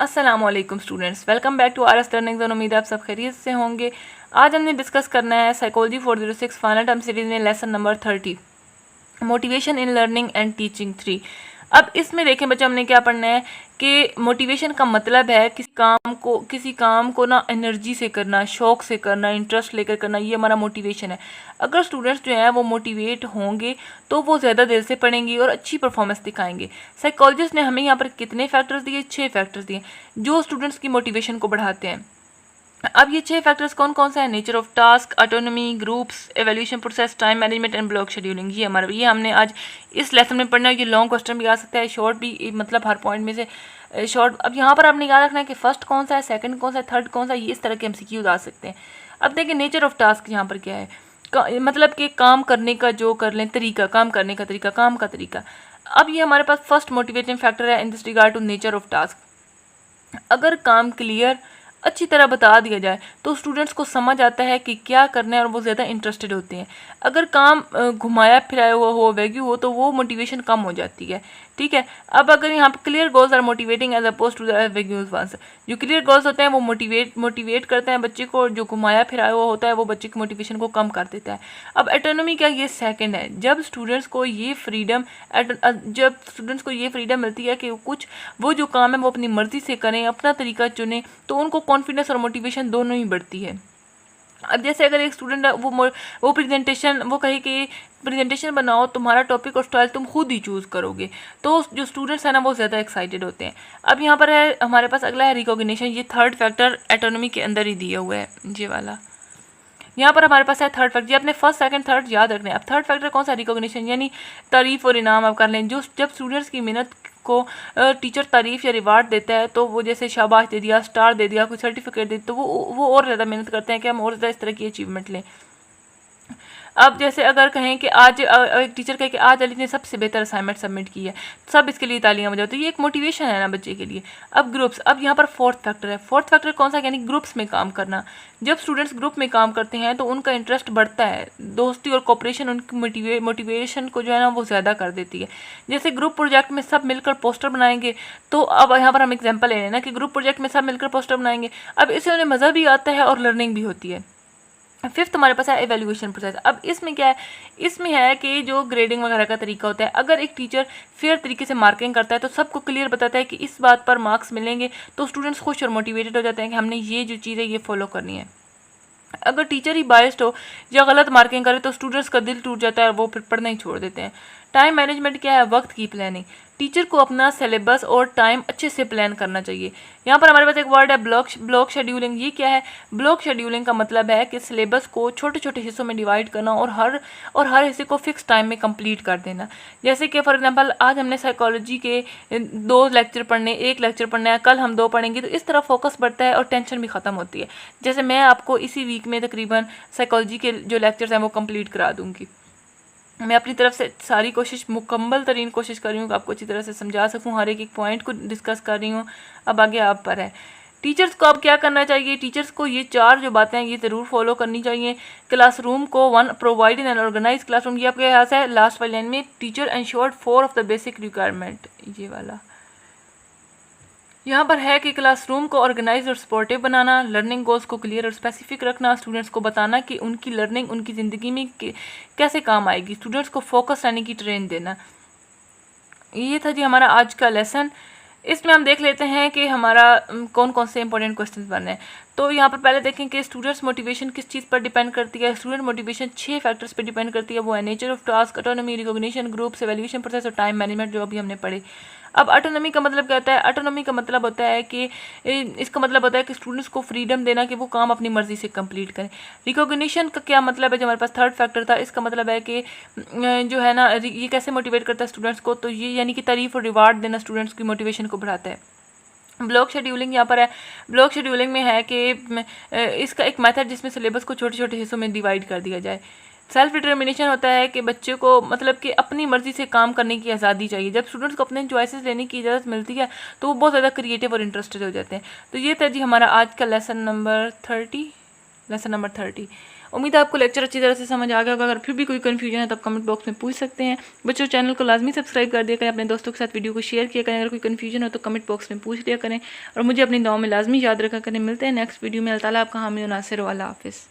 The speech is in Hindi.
अस्सलामुअलैकुम students, welcome back to RS learning zone. उम्मीद है आप सब खैरियत से होंगे। आज हमने डिस्कस करना है साइकोलॉजी 406 फाइनल टर्म सीरीज में lesson number 30 motivation in learning and teaching 3। अब इसमें देखें बच्चे, हमने क्या पढ़ना है कि मोटिवेशन का मतलब है किसी काम को ना एनर्जी से करना, शौक से करना, इंटरेस्ट लेकर करना, ये हमारा मोटिवेशन है। अगर स्टूडेंट्स जो है वो मोटिवेट होंगे तो वो ज़्यादा देर से पढ़ेंगे और अच्छी परफॉर्मेंस दिखाएंगे। साइकोलॉजिस्ट ने हमें यहाँ पर कितने फैक्टर्स दिए? 6 फैक्टर्स दिए जो स्टूडेंट्स की मोटिवेशन को बढ़ाते हैं। अब ये 6 फैक्टर्स कौन कौन सा है? Nature of task, autonomy, groups, evolution process, time management and block scheduling. ये हमने आज इस लेसन में पढ़ना है। ये लॉन्ग क्वेश्चन भी आ सकता है, शॉर्ट भी, मतलब हर पॉइंट में से शॉर्ट। अब यहाँ पर आपने याद रखना है कि फर्स्ट कौन सा है, सेकंड कौन सा है, थर्ड कौन सा है, ये इस तरह के MCQ आ सकते हैं। अब देखिए नेचर ऑफ टास्क यहाँ पर क्या है, मतलब कि काम करने का जो कर लें तरीका, काम करने का तरीका, काम का तरीका। अब ये हमारे पास फर्स्ट मोटिवेटिंग फैक्टर है in this regard to nature of task. अगर काम क्लियर अच्छी तरह बता दिया जाए तो स्टूडेंट्स को समझ आता है कि क्या करना है और वो ज़्यादा इंटरेस्टेड होते हैं। अगर काम घुमाया फिराया हुआ हो, वैग्यू हो, तो वो मोटिवेशन कम हो जाती है। ठीक है। अब अगर यहाँ पर clear goals are motivating as opposed to the vague ones, जो क्लियर गोल्स होते हैं वो मोटिवेट करते हैं बच्चे को, जो घुमाया फिराया हुआ होता है वो बच्चे की मोटिवेशन को कम कर देता है। अब ऑटोनॉमी क्या, ये सेकंड है। जब स्टूडेंट्स को ये फ्रीडम मिलती है कि वो जो काम है वो अपनी मर्जी से करें, अपना तरीका चुनें, तो उनको कॉन्फिडेंस और मोटिवेशन दोनों ही बढ़ती है। अब जैसे अगर एक स्टूडेंट वो प्रेजेंटेशन, वो कहे कि प्रेजेंटेशन बनाओ, तुम्हारा टॉपिक और स्टाइल तुम खुद ही चूज़ करोगे, तो जो स्टूडेंट्स हैं ना वो ज़्यादा एक्साइटेड होते हैं। अब यहाँ पर है हमारे पास अगला है रिकॉग्निशन। ये थर्ड फैक्टर ऑटोनॉमी के अंदर ही दिया हुआ है, ये वाला। यहाँ पर हमारे पास है थर्ड फैक्टर। ये अपने फर्स्ट सेकंड थर्ड याद रखने। अब थर्ड फैक्टर कौन सा? रिकॉग्निशन, यानी तारीफ और इनाम आप कर लें। जब स्टूडेंट्स की मेहनत को टीचर तारीफ या रिवार्ड देता है, तो वो जैसे शाबाश दे दिया, स्टार दे दिया, कोई सर्टिफिकेट दे, तो वो और ज़्यादा मेहनत करते हैं कि हम और ज़्यादा इस तरह की अचीवमेंट लें। अब जैसे अगर कहें कि आज एक टीचर कहे कि आज अली ने सबसे बेहतर असाइनमेंट सबमिट की है, सब इसके लिए तालियां बजाओ, तो ये एक मोटिवेशन है ना बच्चे के लिए। अब ग्रुप्स, अब यहाँ पर फोर्थ फैक्टर है। फोर्थ फैक्टर कौन सा? यानी ग्रुप्स में काम करना। जब स्टूडेंट्स ग्रुप में काम करते हैं तो उनका इंटरेस्ट बढ़ता है, दोस्ती और कोऑपरेशन उनकी मोटिवेशन को जो है ना वो ज़्यादा कर देती है। जैसे ग्रुप प्रोजेक्ट में सब मिलकर पोस्टर बनाएंगे, तो अब यहाँ पर हम एग्जाम्पल ले लेना कि ग्रुप प्रोजेक्ट में सब मिलकर पोस्टर बनाएंगे। अब इससे उन्हें मज़ा भी आता है और लर्निंग भी होती है। फिफ्थ हमारे पास है एवेल्यूएशन प्रोसेस। अब इसमें क्या है? इसमें है कि जो ग्रेडिंग वगैरह का तरीका होता है, अगर एक टीचर फेयर तरीके से मार्किंग करता है तो सबको क्लियर बताता है कि इस बात पर मार्क्स मिलेंगे, तो स्टूडेंट्स खुश और मोटिवेटेड हो जाते हैं कि हमने ये जो चीज़ है ये फॉलो करनी है। अगर टीचर ही बायस्ड हो या गलत मार्किंग करे तो स्टूडेंट्स का दिल टूट जाता है और वो फिर पढ़ना ही छोड़ देते हैं। टाइम मैनेजमेंट क्या है? वक्त की प्लानिंग। टीचर को अपना सिलेबस और टाइम अच्छे से प्लान करना चाहिए। यहाँ पर हमारे पास एक वर्ड है ब्लॉक शेड्यूलिंग। ये क्या है? ब्लॉक शेड्यूलिंग का मतलब है कि सिलेबस को छोटे छोटे हिस्सों में डिवाइड करना और हर हिस्से को फिक्स टाइम में कंप्लीट कर देना। जैसे कि फॉर एग्जांपल आज हमने साइकोलॉजी के 2 लेक्चर पढ़ने, 1 लेक्चर पढ़ना है, कल हम 2 पढ़ेंगे, तो इस तरह फोकस बढ़ता है और टेंशन भी ख़त्म होती है। जैसे मैं आपको इसी वीक में तकरीबन साइकोलॉजी के जो लेक्चर्स हैं वो कंप्लीट करा दूँगी। मैं अपनी तरफ से सारी कोशिश, मुकम्मल तरीन कोशिश कर रही हूँ कि आपको अच्छी तरह से समझा सकूँ, हर एक पॉइंट को डिस्कस कर रही हूँ। अब आगे आप पर है। टीचर्स को अब क्या करना चाहिए? टीचर्स को ये 4 जो बातें हैं ये ज़रूर फॉलो करनी चाहिए। क्लासरूम को provide in an organise classroom. ये आपके यहाँ है लास्ट वाली लाइन में, teacher ensured 4 of the basic requirement, ये वाला। यहाँ पर है कि क्लासरूम को ऑर्गेनाइज और सपोर्टिव बनाना, लर्निंग गोल्स को क्लियर और स्पेसिफिक रखना, स्टूडेंट्स को बताना कि उनकी लर्निंग उनकी ज़िंदगी में कैसे काम आएगी, स्टूडेंट्स को फोकस रहने की ट्रेन देना। ये था जी हमारा आज का लेसन। इसमें हम देख लेते हैं कि हमारा कौन कौन से इंपॉर्टेंट क्वेश्चन बने हैं। तो यहाँ पर पहले देखें कि स्टूडेंट्स मोटिवेशन किस चीज़ पर डिपेंड करती है। स्टूडेंट मोटिवेशन 6 फैक्टर्स पर डिपेंड करती है। वो है nature of task, autonomy, recognition, groups, evaluation process और टाइम मैनेजमेंट, जो अभी हमने पढ़े। अब ऑटोनॉमी का मतलब क्या होता है? ऑटोनॉमी का मतलब होता है कि इसका मतलब होता है कि स्टूडेंट्स को फ्रीडम देना कि वो काम अपनी मर्जी से कंप्लीट करें। रिकॉग्निशन का क्या मतलब है? जो हमारे पास थर्ड फैक्टर था, इसका मतलब है कि जो है ना ये कैसे मोटिवेट करता है स्टूडेंट्स को, तो ये यानी कि तारीफ और रिवार्ड देना स्टूडेंट्स की मोटिवेशन को बढ़ाता है। ब्लॉक शेड्यूलिंग यहाँ पर है। ब्लॉक शेड्यूलिंग में है कि इसका एक मेथड जिसमें सिलेबस को छोटे छोटे हिस्सों में डिवाइड कर दिया जाए। सेल्फ डिटर्मिनेशन होता है कि बच्चे को मतलब कि अपनी मर्जी से काम करने की आज़ादी चाहिए। जब स्टूडेंट्स को अपने चॉइसेस लेने की इजाज़त मिलती है तो वो बहुत ज़्यादा क्रिएटिव और इंटरेस्टेड हो जाते हैं। तो ये था जी हमारा आज का लेसन नंबर 30। उम्मीद है आपको लेक्चर अच्छी तरह से समझ आ गया होगा। अगर फिर भी कोई कन्फ्यूजन है तो आप कमेंट बॉक्स में पूछ सकते हैं। बच्चों चैनल को लाजमी सब्सक्राइब कर दिया करें, अपने दोस्तों के साथ वीडियो को शेयर किया करें। अगर कोई कन्फ्यूजन हो तो कमेंट बॉक्स में पूछ दिया करें और मुझे अपनी दुआओं में लाजमी याद रखा करें। मिलते हैं नेक्स्ट वीडियो में। अल्लाह ताला आपका हामी और नासिर। अल्लाह हाफिज़।